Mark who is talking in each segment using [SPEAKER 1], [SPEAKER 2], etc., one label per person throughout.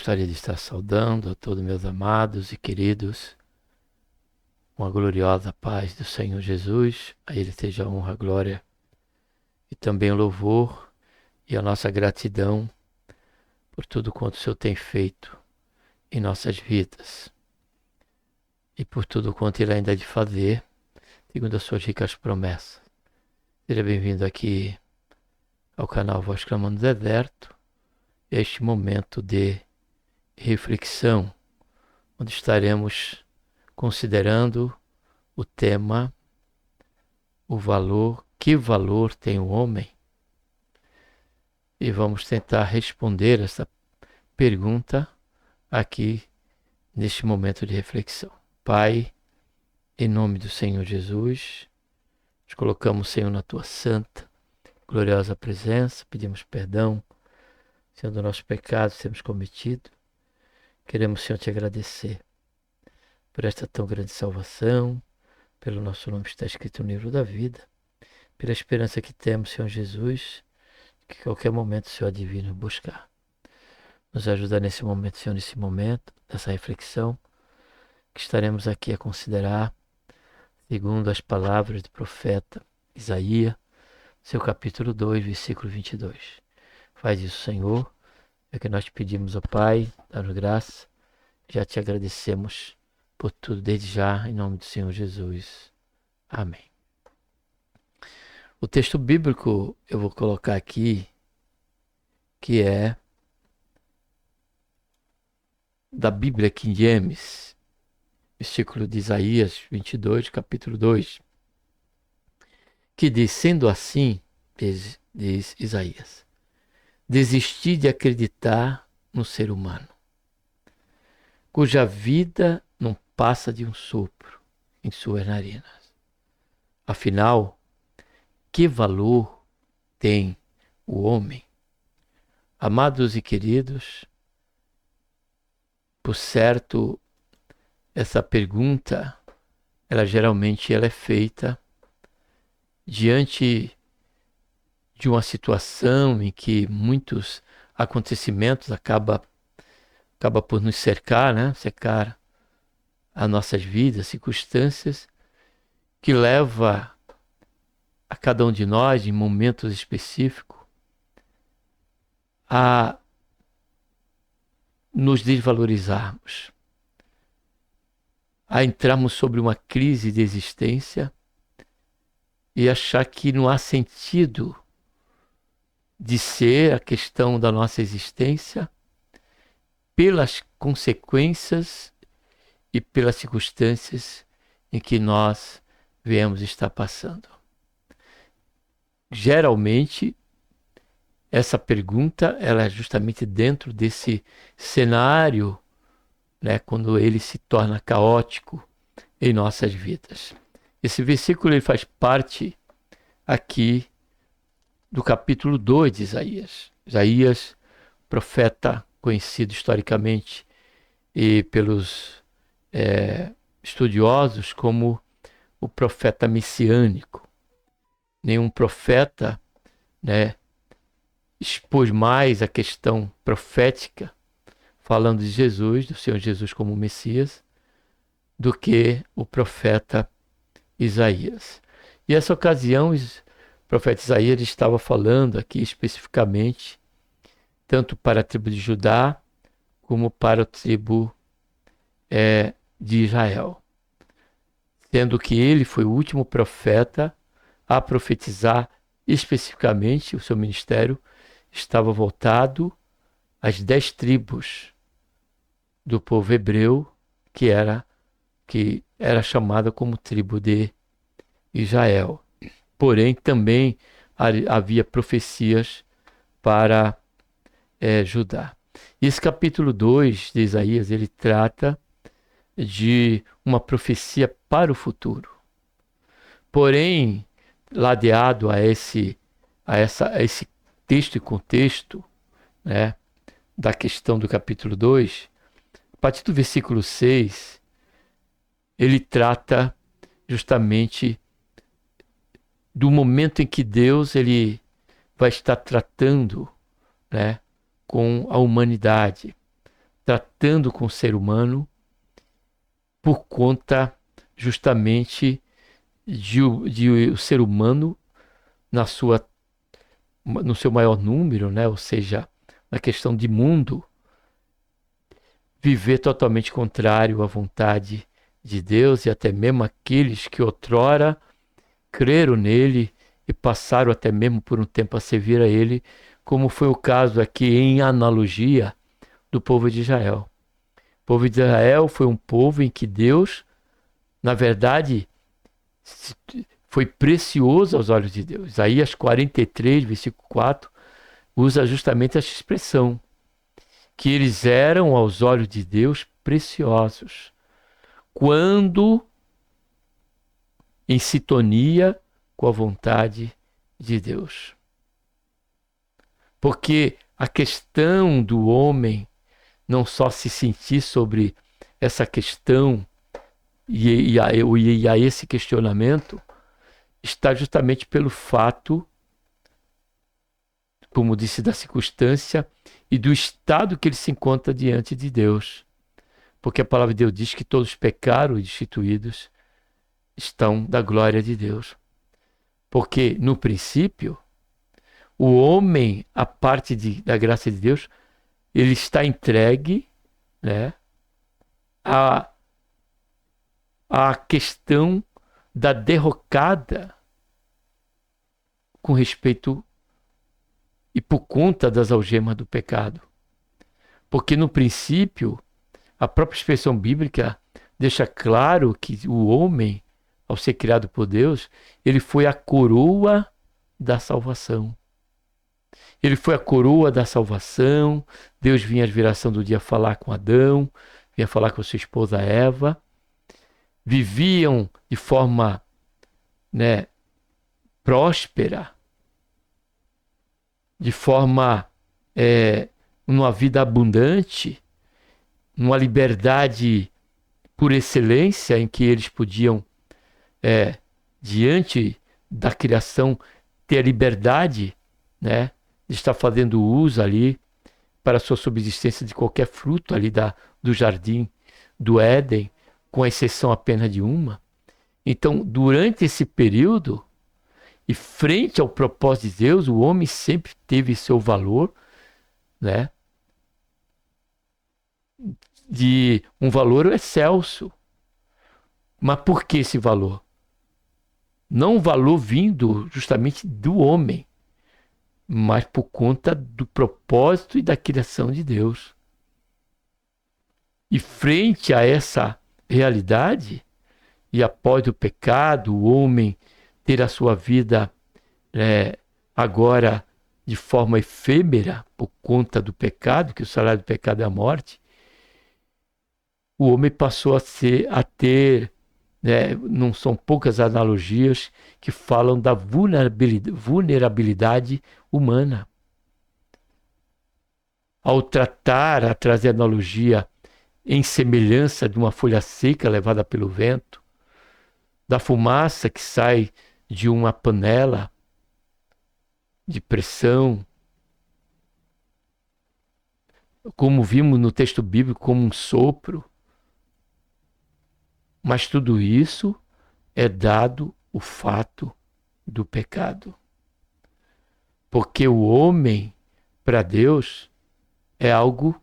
[SPEAKER 1] Gostaria de estar saudando a todos meus amados e queridos, com a gloriosa paz do Senhor Jesus. A Ele seja a honra, a glória e também o louvor e a nossa gratidão por tudo quanto o Senhor tem feito em nossas vidas e por tudo quanto Ele ainda há de fazer, segundo as suas ricas promessas. Seja bem-vindo aqui ao canal Voz Clamando no Deserto, este momento de reflexão, onde estaremos considerando o tema, o valor, que valor tem o homem? E vamos tentar responder essa pergunta aqui neste momento de reflexão. Pai, em nome do Senhor Jesus, nos colocamos, Senhor, na tua santa, gloriosa presença, pedimos perdão, Senhor, dos nossos pecados que temos cometido. Queremos, Senhor, te agradecer por esta tão grande salvação, pelo nosso nome que está escrito no livro da vida, pela esperança que temos, Senhor Jesus, que a qualquer momento o Senhor há de vir nos buscar. Nos ajuda nesse momento, Senhor, nesse momento, nessa reflexão, que estaremos aqui a considerar, segundo as palavras do profeta Isaías, seu capítulo 2, versículo 22. Faz isso, Senhor, é que nós te pedimos, ó Pai, dá-nos graça, já te agradecemos por tudo desde já, em nome do Senhor Jesus. Amém. O texto bíblico eu vou colocar aqui, que é da Bíblia King James, versículo de Isaías 22, capítulo 2, que diz: sendo assim, diz Isaías, desisti de acreditar no ser humano, cuja vida não passa de um sopro em suas narinas. Afinal, que valor tem o homem? Amados e queridos, por certo, essa pergunta, ela geralmente é feita diante de uma situação em que muitos acontecimentos acabam por nos cercar, né? Cercar as nossas vidas, circunstâncias que leva a cada um de nós, em momentos específicos, a nos desvalorizarmos, a entrarmos sobre uma crise de existência e achar que não há sentido de ser a questão da nossa existência pelas consequências e pelas circunstâncias em que nós viemos estar passando. Geralmente, essa pergunta ela é justamente dentro desse cenário, né, quando ele se torna caótico em nossas vidas. Esse versículo ele faz parte aqui do capítulo 2 de Isaías. Isaías, profeta conhecido historicamente e pelos estudiosos como o profeta messiânico. Nenhum profeta, né, expôs mais a questão profética, falando de Jesus, do Senhor Jesus como Messias, do que o profeta Isaías. E essa ocasião, o profeta Isaías estava falando aqui especificamente, tanto para a tribo de Judá, como para a tribo de Israel. Sendo que ele foi o último profeta a profetizar especificamente, o seu ministério estava voltado às 10 tribos do povo hebreu, que era chamada como tribo de Israel. Porém, também havia profecias para Judá. E esse capítulo 2 de Isaías, ele trata de uma profecia para o futuro. Porém, ladeado a esse texto e contexto, né, da questão do capítulo 2, a partir do versículo 6, ele trata justamente do momento em que Deus ele vai estar tratando, né, com a humanidade, tratando com o ser humano por conta justamente de o ser humano no seu maior número, né? Ou seja, na questão de mundo, viver totalmente contrário à vontade de Deus, e até mesmo aqueles que outrora creram nele e passaram até mesmo por um tempo a servir a ele, como foi o caso aqui em analogia do povo de Israel. O povo de Israel foi um povo em que Deus, na verdade, foi precioso aos olhos de Deus. Isaías 43, versículo 4, usa justamente essa expressão, que eles eram aos olhos de Deus preciosos, quando em sintonia com a vontade de Deus. Porque a questão do homem não só se sentir sobre essa questão e a esse questionamento, está justamente pelo fato, como disse, da circunstância e do estado que ele se encontra diante de Deus. Porque a palavra de Deus diz que todos pecaram e destituídos estão da glória de Deus. Porque, no princípio, o homem, a parte da graça de Deus, ele está entregue, né, à questão da derrocada com respeito e por conta das algemas do pecado. Porque, no princípio, a própria expressão bíblica deixa claro que o homem, ao ser criado por Deus, ele foi a coroa da salvação. Ele foi a coroa da salvação. Deus vinha à viração do dia falar com Adão, vinha falar com sua esposa Eva. Viviam de forma, né, próspera, de forma, numa vida abundante, numa liberdade por excelência, em que eles podiam, diante da criação, ter a liberdade, né, de estar fazendo uso ali para a sua subsistência de qualquer fruto ali do jardim do Éden, com exceção apenas de uma. Então, durante esse período, e frente ao propósito de Deus, o homem sempre teve seu valor, né, de um valor excelso. Mas por que esse valor? Não um valor vindo justamente do homem, mas por conta do propósito e da criação de Deus. E frente a essa realidade, e após o pecado, o homem ter a sua vida agora de forma efêmera, por conta do pecado, que o salário do pecado é a morte, o homem passou a ter, não são poucas analogias que falam da vulnerabilidade humana. Ao trazer analogia em semelhança de uma folha seca levada pelo vento, da fumaça que sai de uma panela de pressão, como vimos no texto bíblico, como um sopro. Mas tudo isso é dado o fato do pecado. Porque o homem, para Deus, é algo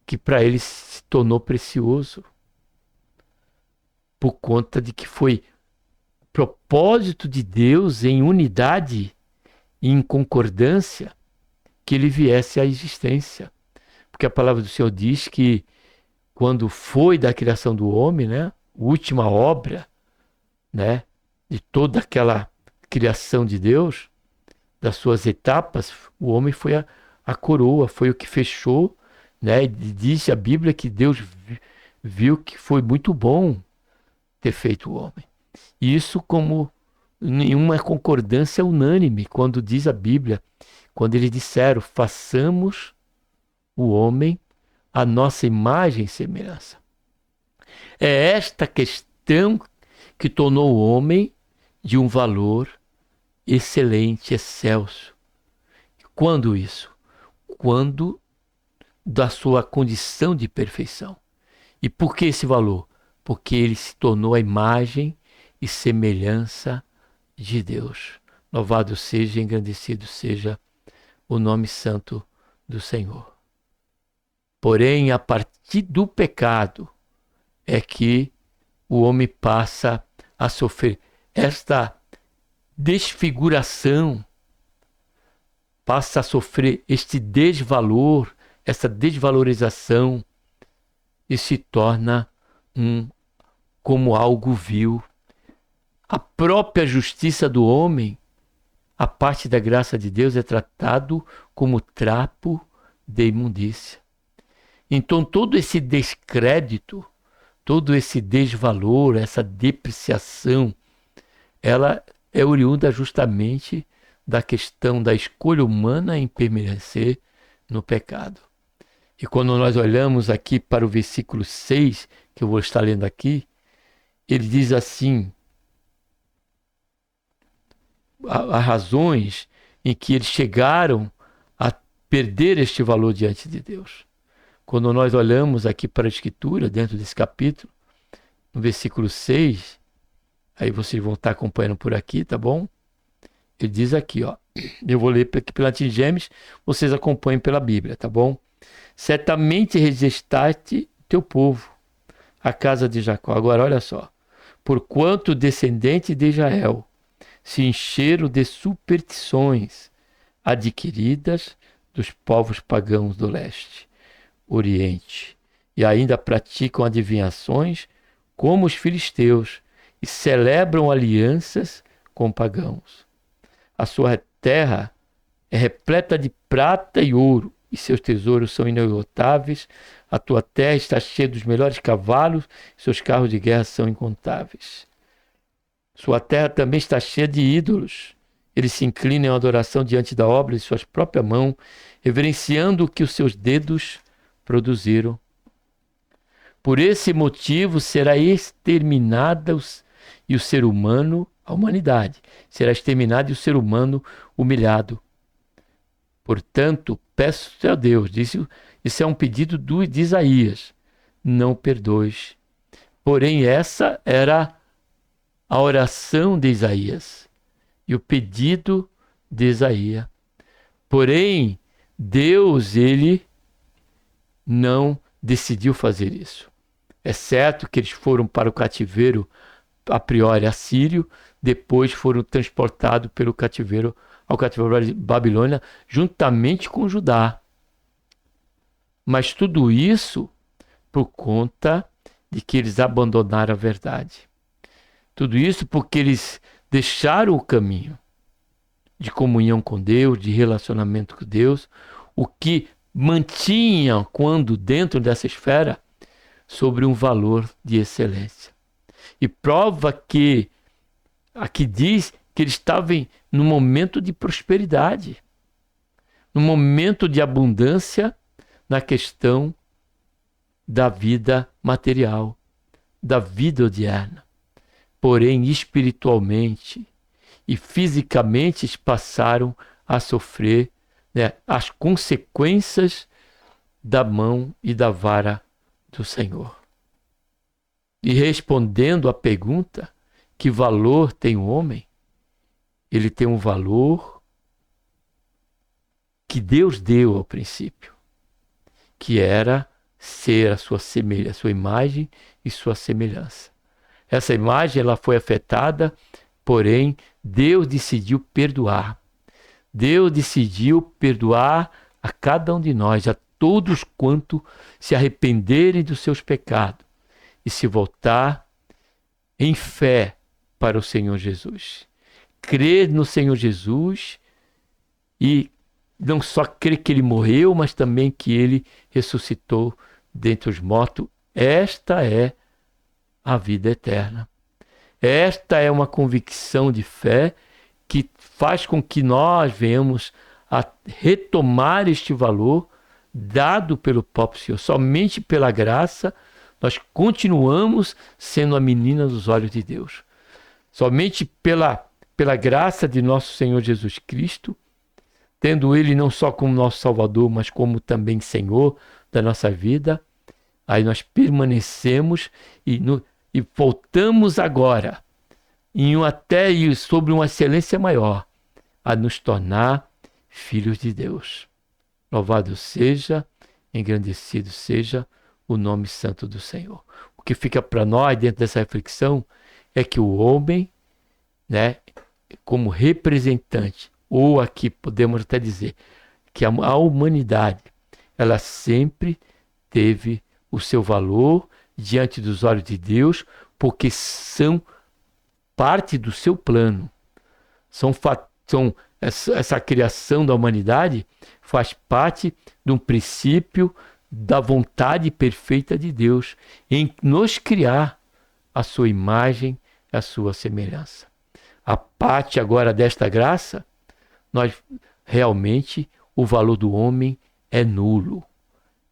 [SPEAKER 1] que para ele se tornou precioso. Por conta de que foi propósito de Deus em unidade e em concordância que ele viesse à existência. Porque a palavra do Senhor diz que quando foi da criação do homem, né, a última obra, né, de toda aquela criação de Deus, das suas etapas, o homem foi a coroa, foi o que fechou, né? Diz a Bíblia que Deus viu que foi muito bom ter feito o homem. Isso como nenhuma concordância unânime, quando diz a Bíblia, quando eles disseram, façamos o homem a nossa imagem e semelhança. É esta questão que tornou o homem de um valor excelente, excelso. Quando isso? Quando da sua condição de perfeição. E por que esse valor? Porque ele se tornou a imagem e semelhança de Deus. Louvado seja, engrandecido seja o nome santo do Senhor. Porém, a partir do pecado é que o homem passa a sofrer esta desfiguração, passa a sofrer este desvalor, essa desvalorização, e se torna como algo vil. A própria justiça do homem, a parte da graça de Deus, é tratado como trapo de imundícia. Então todo esse descrédito, todo esse desvalor, essa depreciação, ela é oriunda justamente da questão da escolha humana em permanecer no pecado. E quando nós olhamos aqui para o versículo 6, que eu vou estar lendo aqui, ele diz assim: as razões em que eles chegaram a perder este valor diante de Deus. Quando nós olhamos aqui para a Escritura, dentro desse capítulo, no versículo 6, aí vocês vão estar acompanhando por aqui, tá bom? Ele diz aqui, ó, eu vou ler aqui pela King James, vocês acompanhem pela Bíblia, tá bom? Certamente registraste teu povo, a casa de Jacó. Agora olha só, porquanto descendentes de Israel se encheram de superstições adquiridas dos povos pagãos do leste, oriente, e ainda praticam adivinhações como os filisteus e celebram alianças com pagãos. A sua terra é repleta de prata e ouro, e seus tesouros são inesgotáveis. A tua terra está cheia dos melhores cavalos, e seus carros de guerra são incontáveis. Sua terra também está cheia de ídolos. Eles se inclinam em adoração diante da obra de suas próprias mãos, reverenciando o que os seus dedos produziram. Por esse motivo será exterminada e o ser humano, a humanidade, será exterminado e o ser humano humilhado. Portanto, peço a Deus, isso é um pedido de Isaías, não perdoes. Porém, essa era a oração de Isaías e o pedido de Isaías. Porém, Deus, ele não decidiu fazer isso. É certo que eles foram para o cativeiro, a priori assírio, depois foram transportados pelo cativeiro ao cativeiro Babilônia, juntamente com Judá. Mas tudo isso por conta de que eles abandonaram a verdade. Tudo isso porque eles deixaram o caminho de comunhão com Deus, de relacionamento com Deus, o que mantinha, quando dentro dessa esfera, sobre um valor de excelência. E prova que aqui diz que eles estavam num momento de prosperidade, num momento de abundância na questão da vida material, da vida odierna. Porém, espiritualmente e fisicamente eles passaram a sofrer, né, as consequências da mão e da vara do Senhor. E respondendo à pergunta, que valor tem o homem? Ele tem um valor que Deus deu ao princípio, que era ser a sua imagem e sua semelhança. Essa imagem ela foi afetada, porém Deus decidiu perdoar. Deus decidiu perdoar a cada um de nós, a todos quanto se arrependerem dos seus pecados e se voltar em fé para o Senhor Jesus. Crer no Senhor Jesus e não só crer que ele morreu, mas também que ele ressuscitou dentre os mortos. Esta é a vida eterna. Esta é uma convicção de fé que faz com que nós venhamos a retomar este valor dado pelo próprio Senhor. Somente pela graça nós continuamos sendo a menina dos olhos de Deus. Somente pela graça de nosso Senhor Jesus Cristo, tendo Ele não só como nosso Salvador, mas como também Senhor, da nossa vida, aí nós permanecemos e voltamos agora até sobre uma excelência maior, a nos tornar filhos de Deus. Louvado seja, engrandecido seja o nome santo do Senhor. O que fica para nós dentro dessa reflexão é que o homem, né, como representante, ou aqui podemos até dizer que a humanidade, ela sempre teve o seu valor diante dos olhos de Deus, porque são parte do seu plano. Essa criação da humanidade faz parte de um princípio da vontade perfeita de Deus em nos criar a sua imagem, a sua semelhança. A parte agora desta graça, nós realmente o valor do homem é nulo,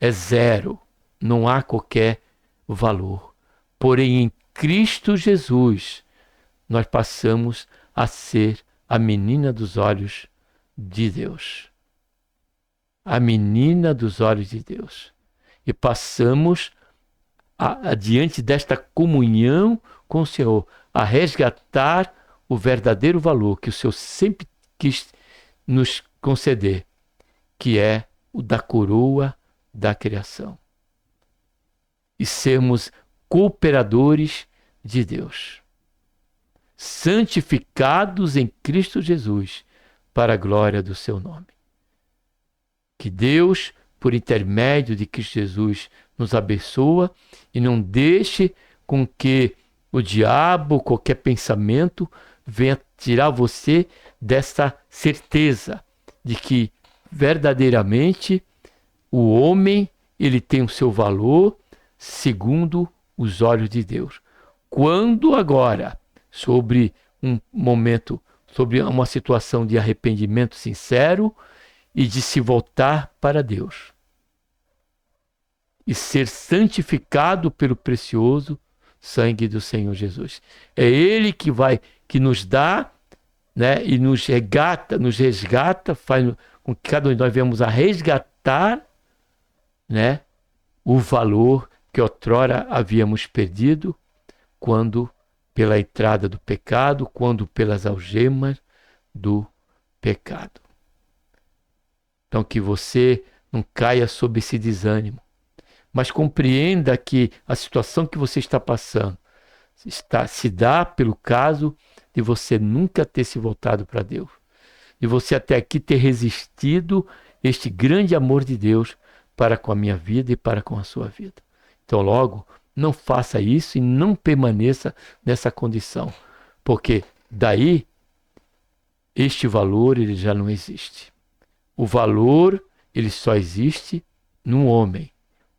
[SPEAKER 1] é zero, não há qualquer valor. Porém, em Cristo Jesus, nós passamos a ser a menina dos olhos de Deus. A menina dos olhos de Deus. E passamos, diante desta comunhão com o Senhor, a resgatar o verdadeiro valor que o Senhor sempre quis nos conceder, que é o da coroa da criação. E sermos cooperadores de Deus, santificados em Cristo Jesus, para a glória do seu nome. Que Deus, por intermédio de Cristo Jesus, nos abençoa e não deixe com que o diabo, qualquer pensamento, venha tirar você dessa certeza de que verdadeiramente o homem, ele tem o seu valor segundo os olhos de Deus. Quando agora, sobre um momento, sobre uma situação de arrependimento sincero e de se voltar para Deus e ser santificado pelo precioso sangue do Senhor Jesus. É Ele que nos dá, né, e nos resgata, faz com que cada um de nós venhamos a resgatar, né, o valor que outrora havíamos perdido, quando pela entrada do pecado, quando pelas algemas do pecado. Então que você não caia sob esse desânimo, mas compreenda que a situação que você está passando se dá pelo caso de você nunca ter se voltado para Deus, de você até aqui ter resistido este grande amor de Deus para com a minha vida e para com a sua vida. Então logo, não faça isso e não permaneça nessa condição, porque daí este valor ele já não existe. O valor ele só existe no homem.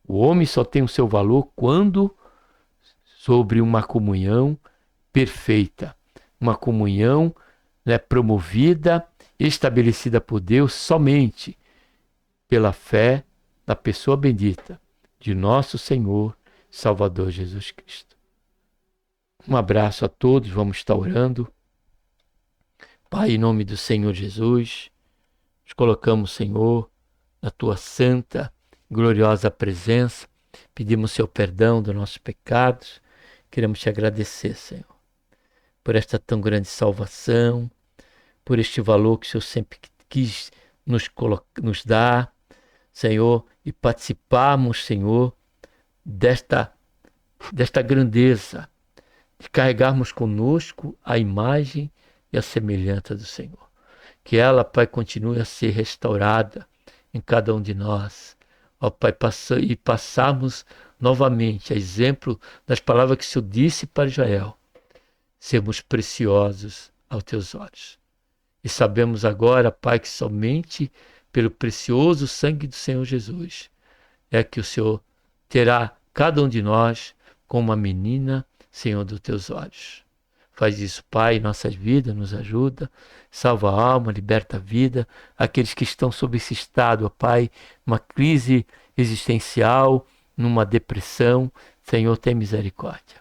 [SPEAKER 1] O homem só tem o seu valor quando sobre uma comunhão perfeita, uma comunhão, né, promovida, estabelecida por Deus somente pela fé na pessoa bendita de nosso Senhor Salvador Jesus Cristo. Um abraço a todos, vamos estar orando. Pai, em nome do Senhor Jesus, nos colocamos, Senhor, na tua santa, gloriosa presença, pedimos seu perdão dos nossos pecados, queremos te agradecer, Senhor, por esta tão grande salvação, por este valor que o Senhor sempre quis nos dar, Senhor, e participarmos, Senhor, desta grandeza, de carregarmos conosco a imagem e a semelhança do Senhor. Que ela, Pai, continue a ser restaurada em cada um de nós. Ó Pai, passarmos novamente a exemplo das palavras que o Senhor disse para Israel, sermos preciosos aos teus olhos. E sabemos agora, Pai, que somente pelo precioso sangue do Senhor Jesus é que o Senhor terá cada um de nós como uma menina, Senhor, dos teus olhos. Faz isso, Pai, em nossas vidas, nos ajuda, salva a alma, liberta a vida, aqueles que estão sob esse estado, ó Pai, uma crise existencial, numa depressão, Senhor, tem misericórdia.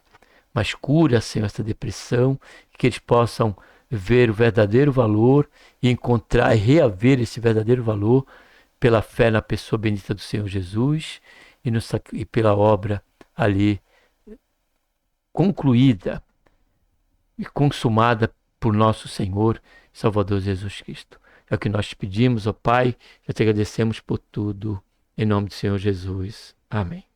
[SPEAKER 1] Mas cura, Senhor, essa depressão, que eles possam ver o verdadeiro valor e encontrar e reaver esse verdadeiro valor pela fé na pessoa bendita do Senhor Jesus e pela obra ali concluída e consumada por nosso Senhor e Salvador Jesus Cristo. É o que nós te pedimos, ó Pai, já te agradecemos por tudo, em nome do Senhor Jesus. Amém.